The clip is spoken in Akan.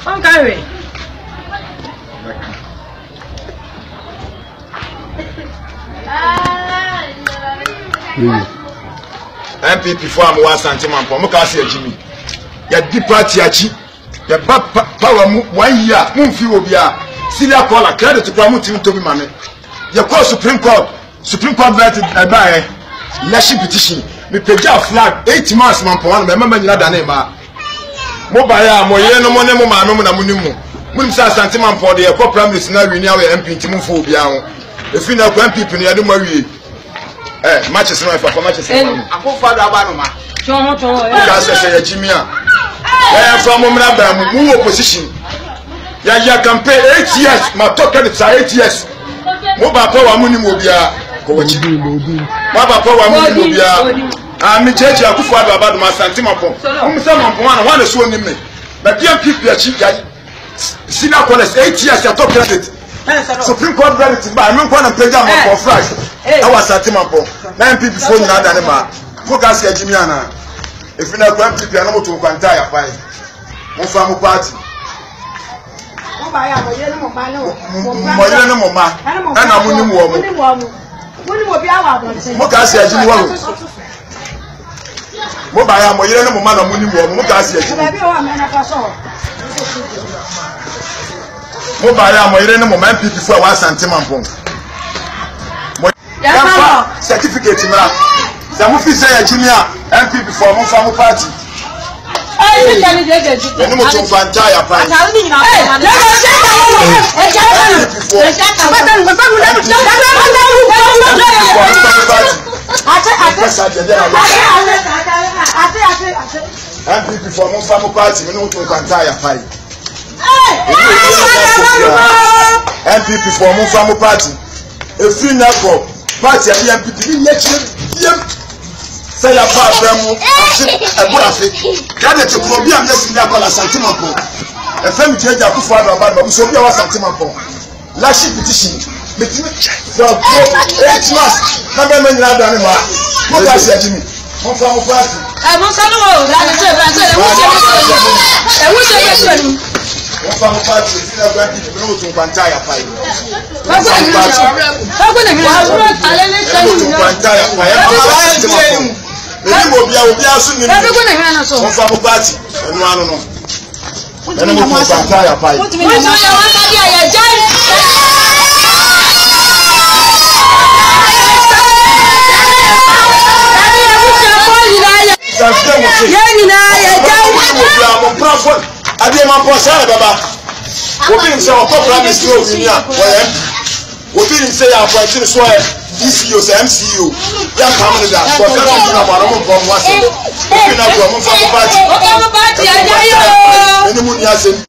On carry. MPP for am wa santima mpo mo ka se ajimi ya di party achi ya ba power mu 1 year mu mfi obi a senior caller credit to am tim to bi mame ya call Supreme Court verdict by leadership petition me peja flag 8 months man po wan me mama nyina da na ma mo ba ya mo ye no mo ne mo ma no mo na mo ni mu nim sa santima mpo de ya call prime minister na wi ni awe MP tim mfo obi a ho efi na ko MPP no ya de mo wi matches no for matches akofo do aba no ma Chon. ka se ya jimia from mumra ba mu opposition ya campaign 8 years ma talk credit 8 years mo ba pa wa mu ni mo bia ko wachi mo ba pa wa mu ni mo bia mi cheche akofo do aba do ma santima pon mo se mo pon na so ni me na dia pipi achi ya senior college 8 years ya talk credit Supreme Court verdict ba mi ko na preja ma for fresh I was santima pon na MPP phone na da ne ma ko ka se ajimi ana if na ko MPP ana mo to kwanta ya fine mo fa mo party mo ba ya mo ye no mo ba no mo ye no mo ma ana mo ni mo bi awa do se mo ka se ajimi wa mo ba ya mo ye no mo ma na mo ni mo ka se ajimi ba bi o ma na fa so mo ba ya mo ye no mo ma MPP fo wa santima pon ya certificate na za mu fi say ajimi a MPP for mo fa mo party Ai tani de eni mo tun fanta ya pa ata ni na MPP for mo fa mo party eni mo tun fanta ya pa MPP for mo fa mo party e free na ko party ya MPP ni nyechire say ya pa abramo eburafe kada te ko bi am na sindi akola santima po e fam jeje akufo ado aba ba so bi wa santima po leadership petition betimi for 8 months na be me nyina da ne ma mo ga se ajimi mo fa mo party mo sanu o la se e wo se ni mo fa mo party ti na gba ki no tun kwanta ya pa yi ko na mi ale le tani no kwanta ya pa ya eni mo bia so ni mo fa mo party enu anu no enu mo tun kwanta ya pa yi mo so ya wa ka dia ya jai ade ma po sha baba obi nse o ko prime minister o ni a o ye obi nse ya for chin so e DCO se MCO ya ka mo da ko se mo na mo mo mo ase obi na ko mo fa ko party o ka mo party ajayo eni mu ni ase